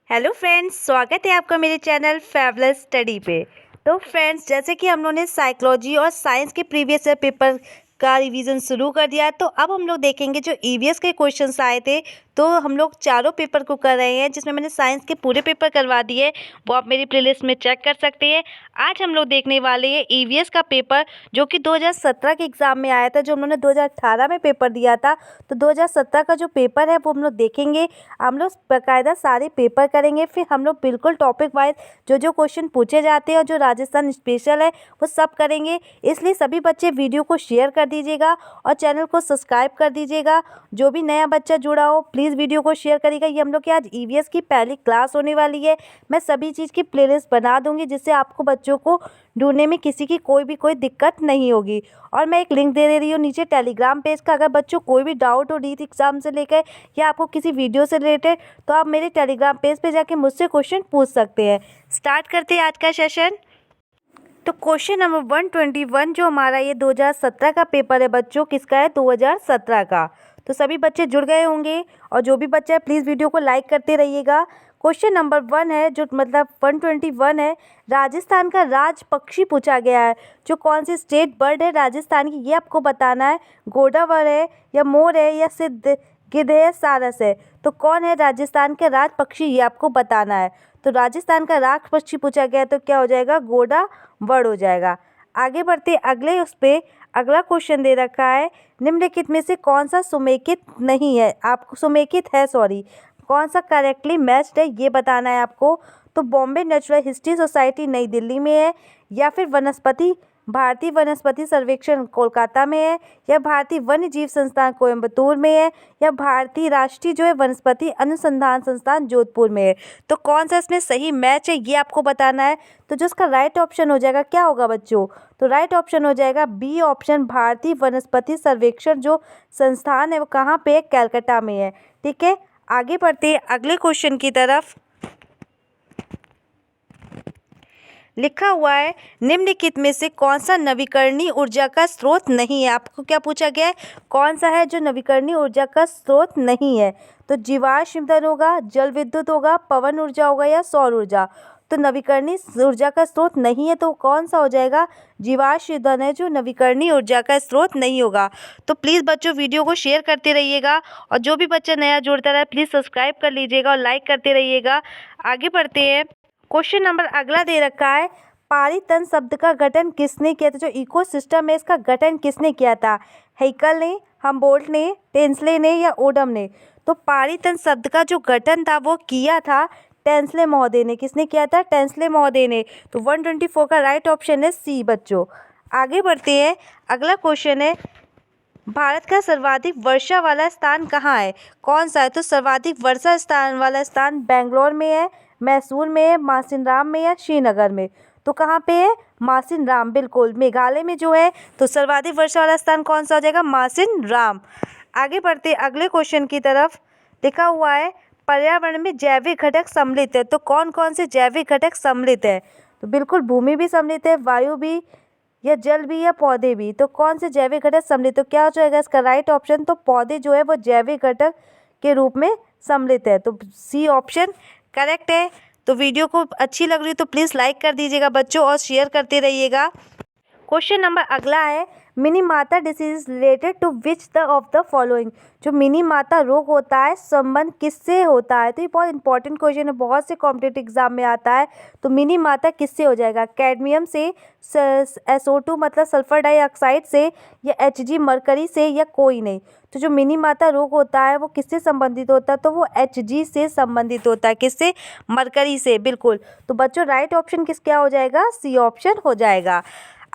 Hello friends, स्वागत है आपका मेरे चैनल फैबुलस स्टडी पे। तो फ्रेंड्स, जैसे कि हम लोगों ने साइकोलॉजी और साइंस के प्रीवियस ईयर पेपर का रिवीजन शुरू कर दिया, तो अब हम लोग देखेंगे जो ईवीएस के क्वेश्चंस आए थे। तो हम लोग चारों पेपर को कर रहे हैं, जिसमें मैंने साइंस के पूरे पेपर करवा दिए, वो आप मेरी प्लेलिस्ट में चेक कर सकते हैं। आज हम लोग देखने वाले हैं ईवीएस का पेपर, जो कि 2017 के एग्ज़ाम में आया था, जो हम लोगों ने 2018 में पेपर दिया था। तो 2017 का जो पेपर है वो हम लोग देखेंगे। हम लोग बाकायदा सारे पेपर करेंगे, फिर हम लोग बिल्कुल टॉपिक वाइज जो जो क्वेश्चन पूछे जाते हैं और जो राजस्थान स्पेशल है वो सब करेंगे। इसलिए सभी बच्चे वीडियो को शेयर कर दीजिएगा और चैनल को सब्सक्राइब कर दीजिएगा। जो भी नया बच्चा जुड़ा हो प्लीज़ वीडियो को शेयर करिएगा। ये हम लोग की आज ईवीएस की पहली क्लास होने वाली है। मैं सभी चीज़ की प्लेलिस्ट बना दूंगी, जिससे आपको बच्चों को ढूंढने में किसी की कोई दिक्कत नहीं होगी। और मैं एक लिंक दे रही हूँ नीचे टेलीग्राम पेज का। अगर बच्चों कोई भी डाउट हो नीट एग्जाम से लेकर या आपको किसी वीडियो से रिलेटेड, तो आप मेरे टेलीग्राम पेज पे जाके मुझसे क्वेश्चन पूछ सकते हैं। स्टार्ट करते हैं आज का सेशन। तो क्वेश्चन नंबर 121 जो हमारा ये 2017 का पेपर है बच्चों, किसका है? 2017 का। तो सभी बच्चे जुड़ गए होंगे, और जो भी बच्चा है प्लीज़ वीडियो को लाइक करते रहिएगा। क्वेश्चन नंबर 1 है, जो मतलब 121 है, राजस्थान का राज पक्षी पूछा गया है। जो कौन सी स्टेट बर्ड है राजस्थान की, ये आपको बताना है। गोडावर है या मोर है या सिद्ध गिद्ध है, सारस है। तो कौन है राजस्थान के राज पक्षी, ये आपको बताना है। तो राजस्थान का राज पक्षी पूछा गया है, तो क्या हो जाएगा? घोड़ा वर्ड हो जाएगा। आगे बढ़ते अगले उस पे अगला क्वेश्चन दे रखा है, निम्नलिखित में से कौन सा सुमेकित नहीं है, आपको सुमेकित है सॉरी, कौन सा करेक्टली मैच्ड है ये बताना है आपको। तो बॉम्बे नेचुरल हिस्ट्री सोसाइटी नई दिल्ली में है, या फिर भारतीय वनस्पति सर्वेक्षण कोलकाता में है, या भारतीय वन्य जीव संस्थान कोयम्बतूर में है, या भारतीय राष्ट्रीय जो है वनस्पति अनुसंधान संस्थान जोधपुर में है। तो कौन सा इसमें सही मैच है ये आपको बताना है। तो जो इसका राइट ऑप्शन हो जाएगा क्या होगा बच्चों? तो राइट ऑप्शन हो जाएगा बी ऑप्शन, भारतीय वनस्पति सर्वेक्षण जो संस्थान है वो कहाँ पे है? कैलकाटा में है। ठीक है, आगे बढ़ते हैं अगले क्वेश्चन की तरफ। लिखा हुआ है, निम्नलिखित में से कौन सा नवीकरणीय ऊर्जा का स्रोत नहीं है। आपको क्या पूछा गया है? कौन सा है जो नवीकरणीय ऊर्जा का स्रोत नहीं है? तो जीवाश्म ईंधन होगा, जल विद्युत होगा, पवन ऊर्जा होगा, या सौर ऊर्जा। तो नवीकरणीय ऊर्जा का स्रोत नहीं है, तो कौन सा हो जाएगा? जीवाश्म ईंधन है जो नवीकरणीय ऊर्जा का स्रोत नहीं होगा। तो प्लीज़ बच्चों वीडियो को शेयर करते रहिएगा, और जो भी बच्चा नया जुड़ता रहा प्लीज़ सब्सक्राइब कर लीजिएगा और लाइक करते रहिएगा। आगे बढ़ते हैं। क्वेश्चन नंबर अगला दे रखा है, पारितन शब्द का गठन किसने किया था? जो इकोसिस्टम है इसका गठन किसने किया था? हेकल ने, हम्बोल्ट ने, टेंसले ने, या ओडम ने? तो पारितन शब्द का जो गठन था वो किया था टेंसले महोदय ने। किसने किया था? टेंसले महोदय ने। तो 124 का राइट ऑप्शन है सी बच्चों। आगे बढ़ते हैं। अगला क्वेश्चन है, भारत का सर्वाधिक वर्षा वाला स्थान कहाँ है? कौन सा है? तो सर्वाधिक वर्षा स्थान वाला स्थान बेंगलोर में है, मैसूर में है, मासिनराम में, या श्रीनगर में? तो कहाँ पे है? मासिनराम, बिल्कुल मेघालय में जो है। तो सर्वाधिक वर्षा वाला स्थान कौन सा हो जाएगा? मासिनराम। आगे बढ़ते अगले क्वेश्चन की तरफ। लिखा हुआ है, पर्यावरण में जैविक घटक सम्मिलित है। तो कौन कौन से जैविक घटक सम्मिलित है? तो बिल्कुल भूमि भी सम्मिलित है, वायु भी, या जल भी, या पौधे भी। तो कौन से जैविक घटक सम्मिलित? तो क्या हो जाएगा इसका राइट ऑप्शन? तो पौधे जो है वो जैविक घटक के रूप में सम्मिलित है। तो सी ऑप्शन करेक्ट है। तो वीडियो को अच्छी लग रही है तो प्लीज़ लाइक कर दीजिएगा बच्चों, और शेयर करते रहिएगा। क्वेश्चन नंबर अगला है, मिनी माता disease related to which the of the following. जो मिनी माता रोग होता है संबंध किससे होता है? तो ये बहुत इंपॉर्टेंट क्वेश्चन है, बहुत से कॉम्पिटिटिव एग्जाम में आता है। तो मिनी माता किससे हो जाएगा? कैडमियम से, SO2 मतलब सल्फर डाइऑक्साइड से, या Hg मरकरी से, या कोई नहीं? तो जो मिनी माता रोग होता है वो किससे संबंधित होता है? तो वो Hg से संबंधित होता है। किससे? मरकरी से, बिल्कुल। तो बच्चों राइट ऑप्शन क्या हो जाएगा? सी ऑप्शन हो जाएगा।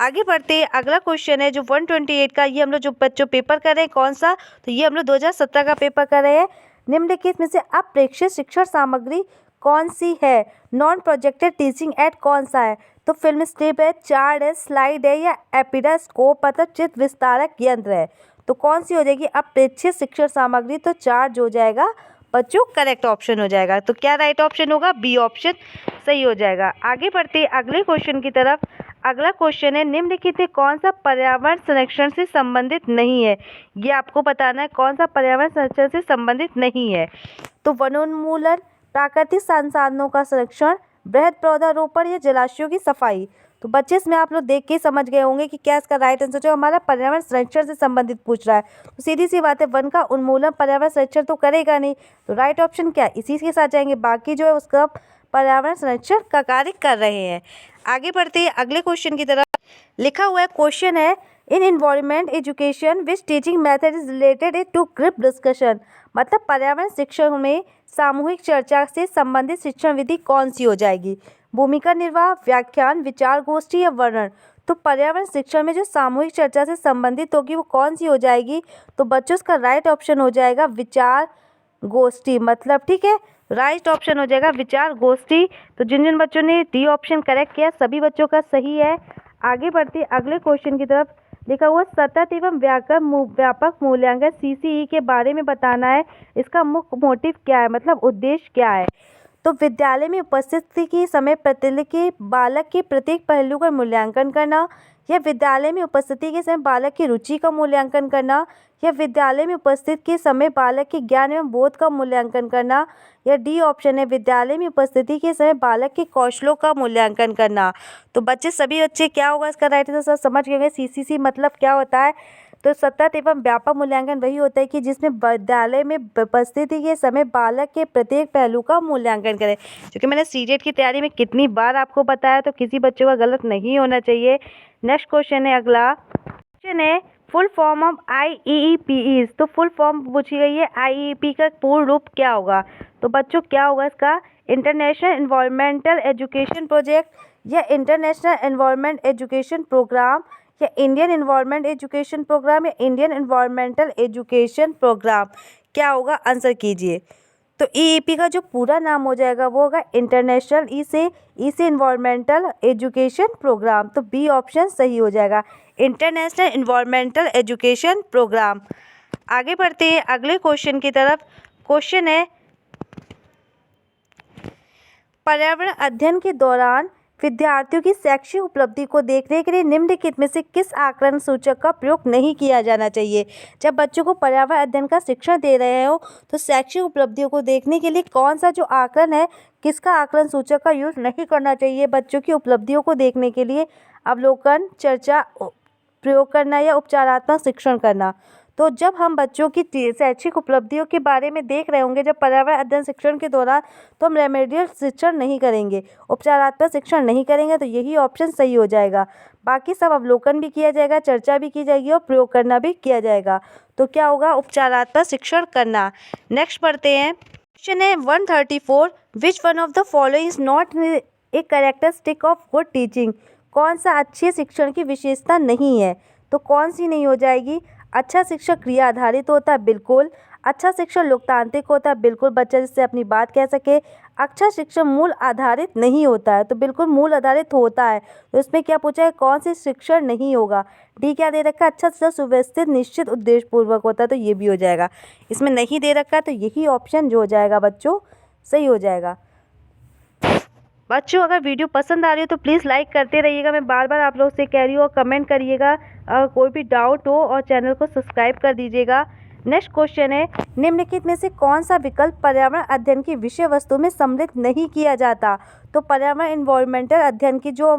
आगे बढ़ते हैं। अगला क्वेश्चन है जो 128 का, ये हम लोग जो बच्चों पेपर कर रहे हैं कौन सा? तो ये हम लोग 2017 का पेपर कर रहे हैं। निम्नलिखित में से अप्रेक्षित शिक्षण सामग्री कौन सी है? नॉन प्रोजेक्टेड टीचिंग एड कौन सा है? तो फिल्म स्ट्रिप है, चार्ट है, स्लाइड है, या एपिडास्कोप मतलब चित्र विस्तारक यंत्र है? तो कौन सी हो जाएगी अप्रेक्षित शिक्षण सामग्री? तो चार्ट हो जाएगा बच्चों, करेक्ट ऑप्शन हो जाएगा। तो क्या राइट ऑप्शन होगा? बी ऑप्शन सही हो जाएगा। आगे बढ़ते अगले क्वेश्चन की तरफ। अगला क्वेश्चन है, निम्नलिखित में कौन सा पर्यावरण संरक्षण से संबंधित नहीं है? ये आपको बताना है कौन सा पर्यावरण संरक्षण से संबंधित नहीं है। तो वनोन्मूलन, प्राकृतिक संसाधनों का संरक्षण, बृहद पौधारोपण या जलाशयों की सफाई। तो बच्चे इसमें आप लोग देख के समझ गए होंगे कि क्या इसका राइट आंसर जो हमारा पर्यावरण संरक्षण से संबंधित पूछ रहा है। तो सीधी सी बात है, वन का उन्मूलन पर्यावरण संरक्षण तो करेगा नहीं, तो राइट ऑप्शन क्या है, इसी के साथ जाएंगे। बाकी जो है उसका पर्यावरण संरक्षण का कार्य कर रहे हैं। आगे बढ़ते हैं अगले क्वेश्चन की तरफ। लिखा हुआ है, क्वेश्चन है, in environment education which teaching method is related to group discussion. मतलब पर्यावरण शिक्षण में सामूहिक चर्चा से संबंधित शिक्षण विधि कौन सी हो जाएगी? भूमिका निर्वाह, व्याख्यान, विचार गोष्ठी या वर्णन। तो पर्यावरण शिक्षण में जो सामूहिक चर्चा से संबंधित होगी वो कौन सी हो जाएगी? तो बच्चों इसका राइट ऑप्शन हो जाएगा विचार गोष्ठी। मतलब ठीक है, राइट ऑप्शन हो जाएगा विचार गोष्ठी। तो जिन जिन बच्चों ने डी ऑप्शन करेक्ट किया सभी बच्चों का सही है। आगे बढ़ते अगले क्वेश्चन की तरफ। लिखा हुआ सतत एवं व्यापक मूल्यांकन CCE के बारे में बताना है। इसका मुख्य मोटिव क्या है, मतलब उद्देश्य क्या है? तो विद्यालय में उपस्थिति के समय प्रतिदिन के बालक के प्रत्येक पहलू का मूल्यांकन करना, या विद्यालय में उपस्थिति के समय बालक की रुचि का मूल्यांकन करना, या विद्यालय में उपस्थित के समय बालक के ज्ञान एवं बोध का मूल्यांकन करना, या डी ऑप्शन है विद्यालय में उपस्थिति के समय बालक के कौशलों का मूल्यांकन करना। तो बच्चे सभी बच्चे क्या होगा इसका राइट आंसर समझ गए। CCC मतलब क्या होता है? तो सतत एवं व्यापक मूल्यांकन वही होता है कि जिसमें विद्यालय में उपस्थिति के समय बालक के प्रत्येक पहलू का मूल्यांकन करें। क्योंकि मैंने सीटेट की तैयारी में कितनी बार आपको बताया, तो किसी बच्चों का गलत नहीं होना चाहिए। नेक्स्ट क्वेश्चन है, अगला क्वेश्चन है, फुल फॉर्म ऑफ IEEPs। तो फुल फॉर्म पूछी गई है, IEEP का पूर्ण रूप क्या होगा? तो बच्चों क्या होगा इसका? इंटरनेशनल एनवायरमेंटल एजुकेशन प्रोजेक्ट, या इंटरनेशनल एनवायरमेंट एजुकेशन प्रोग्राम, या इंडियन एनवायरमेंट एजुकेशन प्रोग्राम, या इंडियन एनवायरमेंटल एजुकेशन प्रोग्राम। क्या होगा आंसर कीजिए। तो EEP का जो पूरा नाम हो जाएगा वो होगा इंटरनेशनल ई से एनवायरमेंटल एजुकेशन प्रोग्राम। तो बी ऑप्शन सही हो जाएगा, इंटरनेशनल एनवायरमेंटल एजुकेशन प्रोग्राम। आगे बढ़ते हैं अगले क्वेश्चन की तरफ। क्वेश्चन है, पर्यावरण अध्ययन के दौरान विद्यार्थियों की शैक्षिक उपलब्धि को देखने के लिए निम्नलिखित में से किस आकलन सूचक का प्रयोग नहीं किया जाना चाहिए? जब बच्चों को पर्यावरण अध्ययन का शिक्षण दे रहे हो तो शैक्षिक उपलब्धियों को देखने के लिए कौन सा जो आकलन है, किसका आकलन सूचक का यूज नहीं करना चाहिए? बच्चों की उपलब्धियों को देखने के लिए अवलोकन, चर्चा, प्रयोग करना या उपचारात्मक शिक्षण करना। तो जब हम बच्चों की शैक्षिक उपलब्धियों के बारे में देख रहे होंगे जब पर्यावरण अध्ययन शिक्षण के दौरान, तो हम रेमेडियल शिक्षण नहीं करेंगे, उपचारात्मक शिक्षण नहीं करेंगे। तो यही ऑप्शन सही हो जाएगा। बाकी सब अवलोकन भी किया जाएगा, चर्चा भी की जाएगी और प्रयोग करना भी किया जाएगा। तो क्या होगा? उपचारात्मक शिक्षण करना। नेक्स्ट पढ़ते हैं, क्वेश्चन है 134, विच one of the following is not a characteristic of good teaching. कौन सा अच्छे शिक्षण की विशेषता नहीं है? तो कौन सी नहीं हो जाएगी? अच्छा शिक्षक क्रिया आधारित होता है, बिल्कुल। अच्छा शिक्षण लोकतांत्रिक होता है, बिल्कुल, बच्चा जिससे अपनी बात कह सके। अच्छा शिक्षण मूल आधारित नहीं होता है, तो बिल्कुल मूल आधारित होता है। तो इसमें क्या पूछा है, कौन से शिक्षण नहीं होगा? डी क्या दे रखा है? अच्छा शिक्षण सुव्यवस्थित, निश्चित, उद्देश्यपूर्वक होता है, तो ये भी हो जाएगा। इसमें नहीं दे रखा है, तो यही ऑप्शन जो हो जाएगा बच्चों सही हो जाएगा। बच्चों अगर वीडियो पसंद आ रही हो तो प्लीज़ लाइक करते रहिएगा। मैं बार बार आप लोग से कह रही हूँ, और कमेंट करिएगा अगर कोई भी डाउट हो, और चैनल को सब्सक्राइब कर दीजिएगा। नेक्स्ट क्वेश्चन है, निम्नलिखित में से कौन सा विकल्प पर्यावरण अध्ययन की विषय वस्तु में सम्मिलित नहीं किया जाता? तो पर्यावरण एनवायरमेंटल अध्ययन की जो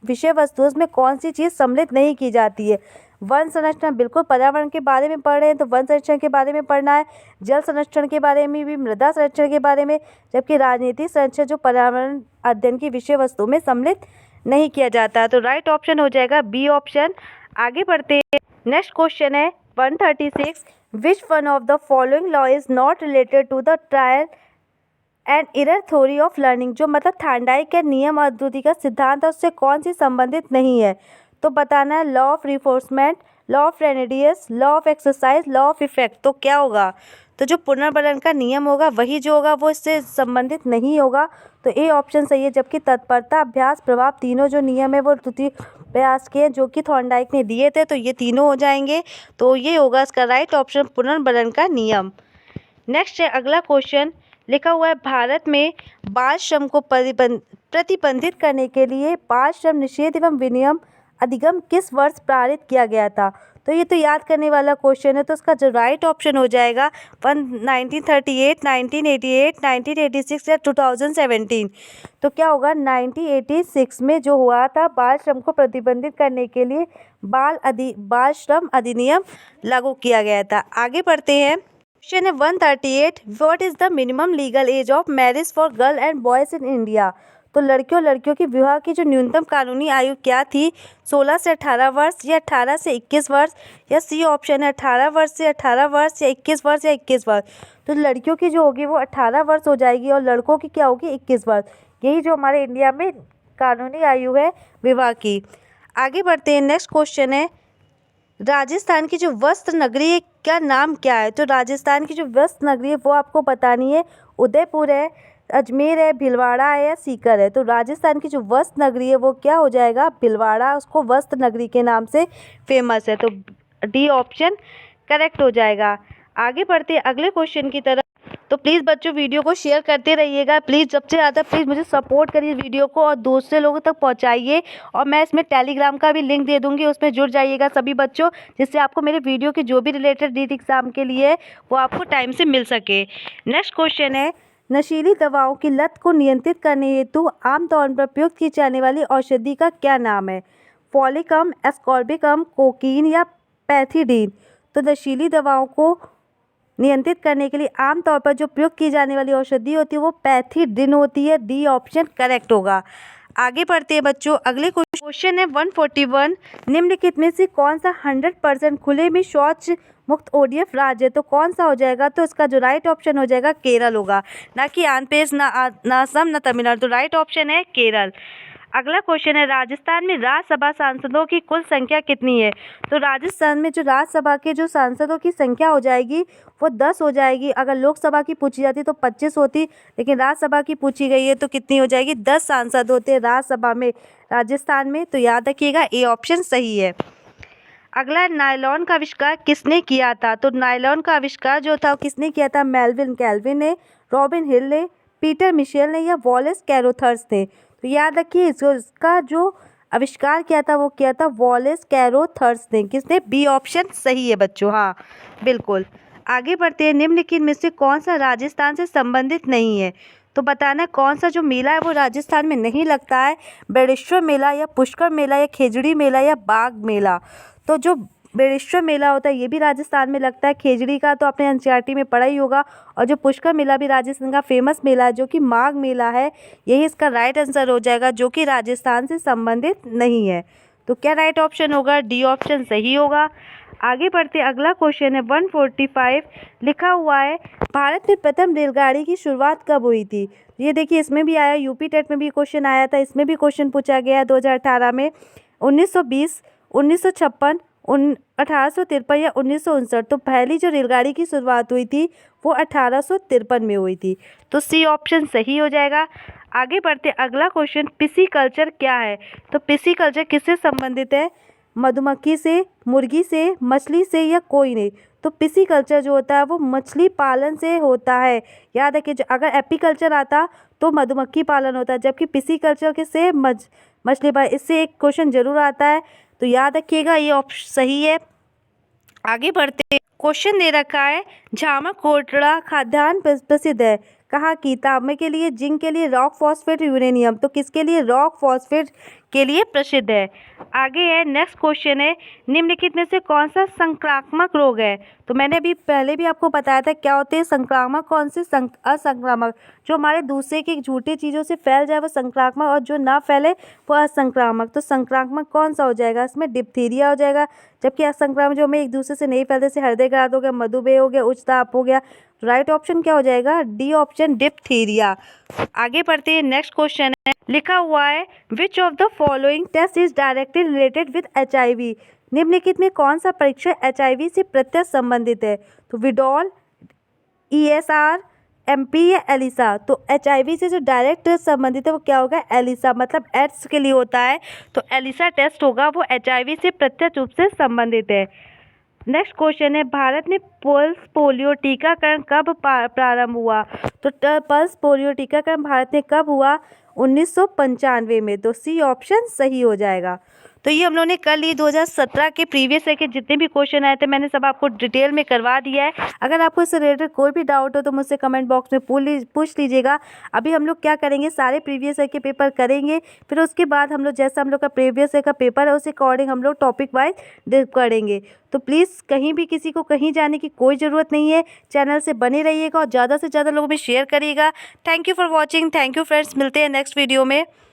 विषय वस्तु है उसमें कौन सी चीज़ सम्मिलित नहीं की जाती है? वन संरक्षण, बिल्कुल पर्यावरण के बारे में पढ़ रहे हैं तो वन संरक्षण के बारे में पढ़ना है। जल संरक्षण के बारे में भी, मृदा संरक्षण के बारे में। जबकि राजनीतिक संरक्षण जो पर्यावरण अध्ययन की विषय वस्तु में सम्मिलित नहीं किया जाता। तो राइट ऑप्शन हो जाएगा बी ऑप्शन। आगे बढ़ते हैं, नेक्स्ट क्वेश्चन है 136, which one of the following law is not related to the trial and error theory of learning. जो मतलब थार्नडाइक के नियम और त्रुटि का सिद्धांत है उससे कौन सी संबंधित नहीं है? तो बताना है law of reinforcement, law of radius, law of exercise, law of effect. तो क्या होगा? तो जो पुनर्बलन का नियम होगा वही जो होगा वो इससे संबंधित नहीं होगा। तो ए ऑप्शन सही है। जबकि तत्परता, अभ्यास, प्रभाव, तीनों जो नियम है वो त्रुटि प्रयास के जो कि थॉर्नडाइक ने दिए थे, तो ये तीनों हो जाएंगे। तो ये होगा इसका राइट ऑप्शन, पुनर्बलन का नियम। नेक्स्ट है अगला क्वेश्चन, लिखा हुआ है भारत में बाल श्रम को प्रतिबंधित करने के लिए बाल श्रम निषेध एवं विनियम अधिगम किस वर्ष पारित किया गया था? तो ये तो याद करने वाला क्वेश्चन है, तो उसका जो राइट ऑप्शन हो जाएगा 1938, 1988, 1986 या 2017। तो क्या होगा, 1986 में जो हुआ था, बाल श्रम को प्रतिबंधित करने के लिए बाल श्रम अधिनियम लागू किया गया था। आगे बढ़ते हैं। क्वेश्चन है 138, what is the minimum legal age of marriage for girl and boys in India. तो लड़कियों की विवाह की जो न्यूनतम कानूनी आयु क्या थी, 16 से 18 वर्ष या 18 से 21 वर्ष, या सी ऑप्शन है 18 वर्ष से 18 वर्ष या 21 वर्ष या 21 वर्ष। तो लड़कियों की जो होगी वो 18 वर्ष हो जाएगी और लड़कों की क्या होगी, 21 वर्ष। यही जो हमारे इंडिया में कानूनी आयु है विवाह की। आगे बढ़ते हैं। नेक्स्ट क्वेश्चन है, राजस्थान की जो वस्त्र नगरी है क्या नाम क्या है। तो राजस्थान की जो वस्त्र नगरी है वो आपको बतानी है। उदयपुर है, अजमेर है, भीलवाड़ा है या सीकर है। तो राजस्थान की जो वस्त्र नगरी है वो क्या हो जाएगा, भीलवाड़ा, उसको वस्त्र नगरी के नाम से फेमस है। तो डी ऑप्शन करेक्ट हो जाएगा। आगे बढ़ते हैं अगले क्वेश्चन की तरफ। तो प्लीज़ बच्चों वीडियो को शेयर करते रहिएगा। प्लीज़ सबसे ज़्यादा प्लीज़ मुझे सपोर्ट करिए वीडियो को और दूसरे लोगों तक पहुंचाइए। और मैं इसमें टेलीग्राम का भी लिंक दे दूंगी, उसमें जुड़ जाइएगा सभी बच्चों, जिससे आपको मेरे वीडियो की जो भी रिलेटेड नीट एग्ज़ाम के लिए है वो आपको टाइम से मिल सके। नेक्स्ट क्वेश्चन है, नशीली दवाओं की लत को नियंत्रित करने हेतु आमतौर पर प्रयुक्त की जाने वाली औषधि का क्या नाम है। फॉलिकम, एस्कॉर्बिकम, कोकीन या पैथिडीन। तो नशीली दवाओं को नियंत्रित करने के लिए आमतौर पर जो प्रयोग की जाने वाली औषधि होती है वो पैथिडीन होती है। डी ऑप्शन करेक्ट होगा। आगे बढ़ते हैं बच्चों। अगले क्वेश्चन है 141, निम्नलिखित में से कौन सा 100% खुले में शौच मुक्त ओडीएफ राज्य है। तो कौन सा हो जाएगा, तो इसका जो राइट ऑप्शन हो जाएगा केरल होगा, ना कि आंध्र प्रदेश, ना असम, ना तमिलनाडु। तो राइट ऑप्शन है केरल। अगला क्वेश्चन है, राजस्थान में राज्यसभा सांसदों की कुल संख्या कितनी है। तो राजस्थान में जो राज्यसभा के जो सांसदों की संख्या हो जाएगी वो 10 हो जाएगी। अगर लोकसभा की पूछी जाती तो 25 होती, लेकिन राज्यसभा की पूछी गई है तो कितनी हो जाएगी, 10 सांसद होते हैं राज्यसभा में राजस्थान में। तो याद रखिएगा ए ऑप्शन सही है। अगला, नायलॉन का आविष्कार किसने किया था। तो नायलॉन का आविष्कार जो था किसने किया था, मेल्विन कैल्विन ने, रॉबिन हिल ने, पीटर मिशेल ने या वॉलेस कैरोथर्स ने। तो याद रखिए इसका जो आविष्कार किया था वो किया था वॉलेस कैरोथर्स ने। किसने, बी ऑप्शन सही है बच्चों, हाँ बिल्कुल। आगे बढ़ते हैं। निम्नलिखित में से कौन सा राजस्थान से संबंधित नहीं है। तो बताना कौन सा जो मेला है वो राजस्थान में नहीं लगता है, बेड़ेश्वर मेला या पुष्कर मेला या खेजड़ी मेला या बाग मेला। तो जो बेड़ेश्वर मेला होता है ये भी राजस्थान में लगता है, खेजड़ी का तो आपने एनसीईआरटी में पढ़ा ही होगा, और जो पुष्कर मेला भी राजस्थान का फेमस मेला है जो कि माघ मेला है। यही इसका राइट आंसर हो जाएगा, जो कि राजस्थान से संबंधित नहीं है। तो क्या राइट ऑप्शन होगा, डी ऑप्शन सही होगा। आगे बढ़ते अगला क्वेश्चन है 145, लिखा हुआ है भारत में प्रथम रेलगाड़ी की शुरुआत कब हुई थी। ये देखिए इसमें भी आया, यूपी टेट में भी क्वेश्चन आया था, इसमें भी क्वेश्चन पूछा गया 2018 में। 1920, 1956, 1853 या 1959। तो पहली जो रेलगाड़ी की शुरुआत हुई थी वो 1853 में हुई थी। तो सी ऑप्शन सही हो जाएगा। आगे बढ़ते अगला क्वेश्चन, पिसीकल्चर क्या है। तो पिसीकल्चर किससे संबंधित है, मधुमक्खी से, मुर्गी से, मछली से या कोई नहीं। तो पिसीकल्चर जो होता है वो मछली पालन से होता है। याद रखिए, अगर एपीकल्चर आता तो मधुमक्खी पालन होता है, जबकि पिसीकल्चर किससे, मछली पालन। इससे एक क्वेश्चन जरूर आता है, तो याद रखिएगा ये ऑप्शन सही है। आगे बढ़ते, क्वेश्चन दे रखा है झामक कोटड़ा खाद्यान्न प्रसिद्ध है कहाँ की। तांबे के लिए, जिंक के लिए, रॉक फॉस्फेट, यूरेनियम। तो किसके लिए, रॉक फॉस्फेट के लिए प्रसिद्ध है। आगे है नेक्स्ट क्वेश्चन है, निम्नलिखित में से कौन सा संक्रामक रोग है। तो मैंने अभी पहले भी आपको बताया था क्या होते हैं संक्रामक, कौन से असंक्रामक। जो हमारे दूसरे की झूठी चीज़ों से फैल जाए वो संक्रामक, और जो ना फैले वो असंक्रामक। तो संक्रामक कौन सा हो जाएगा, इसमें डिप्थीरिया हो जाएगा, जबकि असंक्रामक जो हमें एक दूसरे से नहीं फैलते, जैसे हृदय घात हो गया, मधुमेह हो गया, उच्च ताप हो गया। राइट ऑप्शन क्या हो जाएगा, डी ऑप्शन डिप्थीरिया। आगे बढ़ते हैं नेक्स्ट क्वेश्चन है, लिखा हुआ है which of the following test is directly related with HIV। निम्नलिखित में कौन सा परीक्षण HIV से प्रत्यक्ष संबंधित है। तो विडॉल, ESR, MP या एलिसा। तो HIV से जो डायरेक्ट संबंधित है वो क्या होगा, एलिसा, मतलब एड्स के लिए होता है। तो एलिसा टेस्ट होगा, वो HIV से प्रत्यक्ष रूप से संबंधित है। नेक्स्ट क्वेश्चन है, भारत में पल्स पोलियो टीकाकरण कब प्रारंभ हुआ। तो पल्स पोलियो टीकाकरण भारत में कब हुआ, 1995 में। तो सी ऑप्शन सही हो जाएगा। तो ये हम लोगों ने कर ली 2017 के प्रीवियस ईयर के जितने भी क्वेश्चन आए थे मैंने सब आपको डिटेल में करवा दिया है। अगर आपको इससे रिलेटेड कोई भी डाउट हो तो मुझसे कमेंट बॉक्स में पूछ लीजिएगा। अभी हम लोग क्या करेंगे, सारे प्रीवियस ईयर के पेपर करेंगे, फिर उसके बाद हम लोग जैसा हम लोग का प्रीवियस ईयर का पेपर है उस अकॉर्डिंग हम लोग टॉपिक वाइज करेंगे। तो प्लीज़ कहीं भी किसी को कहीं जाने की कोई ज़रूरत नहीं है, चैनल से बने रहिएगा और ज़्यादा से ज़्यादा लोगों में शेयर करिएगा। Thank you for watching. Thank you friends, मिलते हैं नेक्स्ट वीडियो में।